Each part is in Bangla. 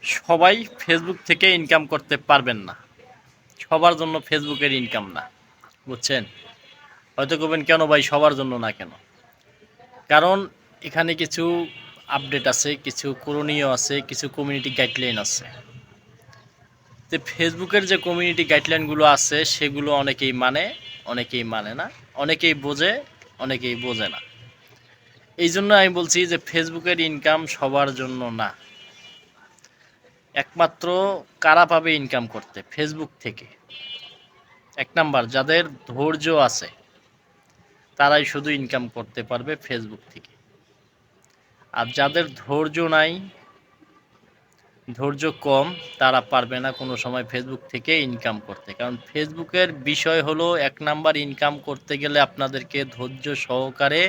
সবাই ফেসবুক থেকে ইনকাম করতে পারবেন না। সবার জন্য ফেসবুকের ইনকাম না, বুঝছেন? হয়তো বলবেন কেন ভাই সবার জন্য না কেন? কারণ এখানে কিছু আপডেট আছে, কিছু করণীয় আছে, কিছু কমিউনিটি গাইডলাইন আছে। তো ফেসবুকের যে কমিউনিটি গাইডলাইনগুলো আছে সেগুলো অনেকেই মানে, অনেকেই মানে না, অনেকেই বোঝে, অনেকেই বোঝে না। এই জন্য আমি বলছি যে ফেসবুকের ইনকাম সবার জন্য না। একমাত্র কারা পাবে ইনকাম করতে? ফেসবুক থেকে। এক নাম্বার যাদের ধৈর্য আছে তারাই শুধু ইনকাম করতে পারবে ফেসবুক থেকে। আর যাদের ধৈর্য নাই, ধৈর্য কম, তারা পারবে না কোনো সময় ফেসবুক থেকে ইনকাম করতে। কারণ ফেসবুকের বিষয় হলো এক নাম্বার, ইনকাম করতে গেলে আপনাদেরকে ধৈর্য সহকারে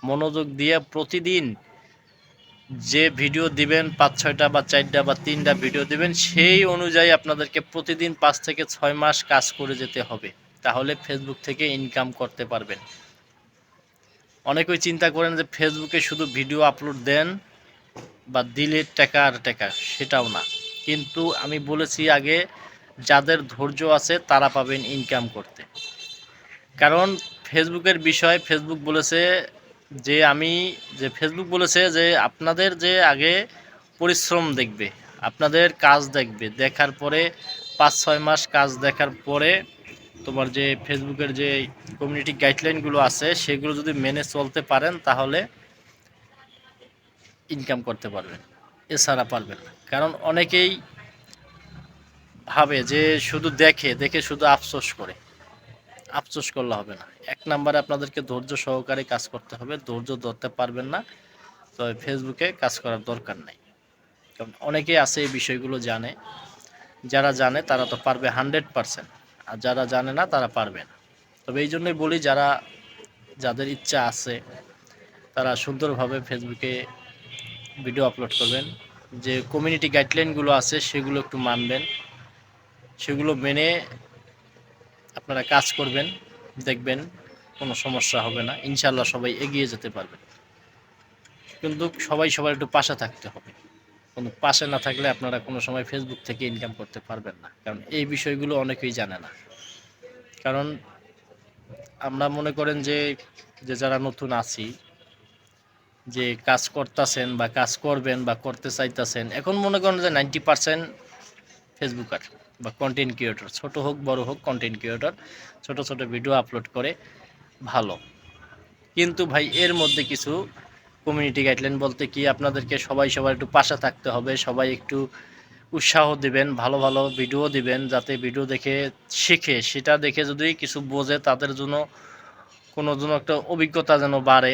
মনোযোগ দিয়ে প্রতিদিন যে ভিডিও দিবেন ৫-৬টা বা ৪টা বা ৩টা ভিডিও দিবেন, সেই অনুযায়ী আপনাদেরকে প্রতিদিন ৫ থেকে ৬ মাস কাজ করে যেতে হবে। তাহলে ফেসবুক থেকে ইনকাম করতে পারবেন। অনেকেই চিন্তা করেন যে ফেসবুকে শুধু ভিডিও আপলোড দেন বা দিলে টাকা আর টাকা, সেটাও না। কিন্তু আমি বলেছি আগে, যাদের ধৈর্য আছে তারা পাবেন ইনকাম করতে। কারণ ফেসবুকের বিষয়, ফেসবুক বলেছে ফেসবুক বলেছে যে আপনাদের যে আগে পরিশ্রম দেখবে, আপনাদের কাজ দেখবে, দেখার পরে ৫-৬ মাস কাজ দেখার পরে তোমার যে ফেসবুকের যে কমিউনিটি গাইডলাইনগুলো আছে সেগুলো যদি মেনে চলতে পারেন তাহলে ইনকাম করতে পারবেন, এছাড়া পারবেন না। কারণ অনেকেই ভাবে যে শুধু দেখে দেখে শুধু আফসোস করে, আফসোস করলে হবে না। এক নাম্বারে আপনাদেরকে ধৈর্য সহকারে কাজ করতে হবে। ধৈর্য ধরতে পারবেন না তবে ফেসবুকে কাজ করার দরকার নাই। কারণ অনেকেই আছে এই বিষয়গুলো জানে, যারা জানে তারা তো পারবে 100%, আর যারা জানে না তারা পারবে না। তবে এই জন্যই বলি, যাদের ইচ্ছা আছে তারা সুন্দরভাবে ফেসবুকে ভিডিও আপলোড করবেন, যে কমিউনিটি গাইডলাইনগুলো আছে সেগুলো একটু মানবেন, সেগুলো মেনে আপনারা কাজ করবেন, দেখবেন কোনো সমস্যা হবে না, ইনশাল্লাহ সবাই এগিয়ে যেতে পারবে। কিন্তু সবাই সবার একটু পাশে থাকতে হবে। কোনো পাশে না থাকলে আপনারা কোনো সময় ফেসবুক থেকে ইনকাম করতে পারবেন না। কারণ এই বিষয়গুলো অনেকেই জানে না। কারণ আমরা মনে করেন যে যারা নতুন আছি, যে কাজ করতেছেন বা কাজ করবেন বা করতে চাইতেছেন, এখন মনে করেন যে 90% ফেসবুকার বা কন্টেন্ট ক্রিয়েটর, ছোট হোক বড় হোক, কন্টেন্ট ক্রিয়েটর ছোট ছোট ভিডিও আপলোড করে ভালো। কিন্তু ভাই এর মধ্যে কিছু কমিউনিটি গাইডলাইন বলতে কি, আপনাদেরকে সবাই সবার একটু পাশে থাকতে হবে, সবাই একটু উৎসাহ দিবেন, ভালো ভালো ভিডিও দিবেন, যাতে ভিডিও দেখে শিখে, সেটা দেখে যদি কিছু বোঝে তাদের জন্য কোনো জন্য একটা অভিজ্ঞতা যেন বাড়ে,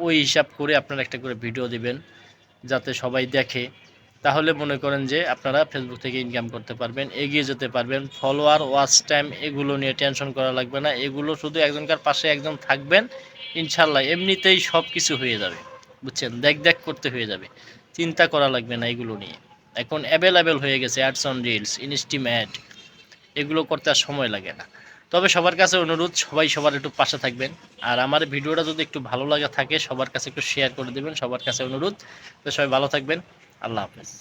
ওই হিসাব করে আপনারা একটা করে ভিডিও দিবেন যাতে সবাই দেখে। তাহলে মনে করেন যে আপনারা ফেসবুক থেকে ইনকাম করতে পারবেন, এগিয়ে যেতে পারবেন। ফলোয়ার, ওয়াচ টাইম এগুলো নিয়ে টেনশন করা লাগবে না। এগুলো শুধু একজনকার পাশে একজন থাকবেন, ইনশাল্লাহ এমনিতেই সব কিছু হয়ে যাবে, বুঝছেন? দেখ করতে হয়ে যাবে, চিন্তা করা লাগবে না এগুলো নিয়ে। এখন অ্যাভেলেবেল হয়ে গেছে অ্যাডস অন রিলস, ইনস্টিম অ্যাড, এগুলো করতে আর সময় লাগে না। তবে সবার কাছে অনুরোধ, সবাই সবার একটু পাশে থাকবেন। আর আমার ভিডিওটা যদি একটু ভালো লাগে থাকে, সবার কাছে একটু শেয়ার করে দেবেন, সবার কাছে অনুরোধ। তো সবাই ভালো থাকবেন। আল্লাহ হাফেজ।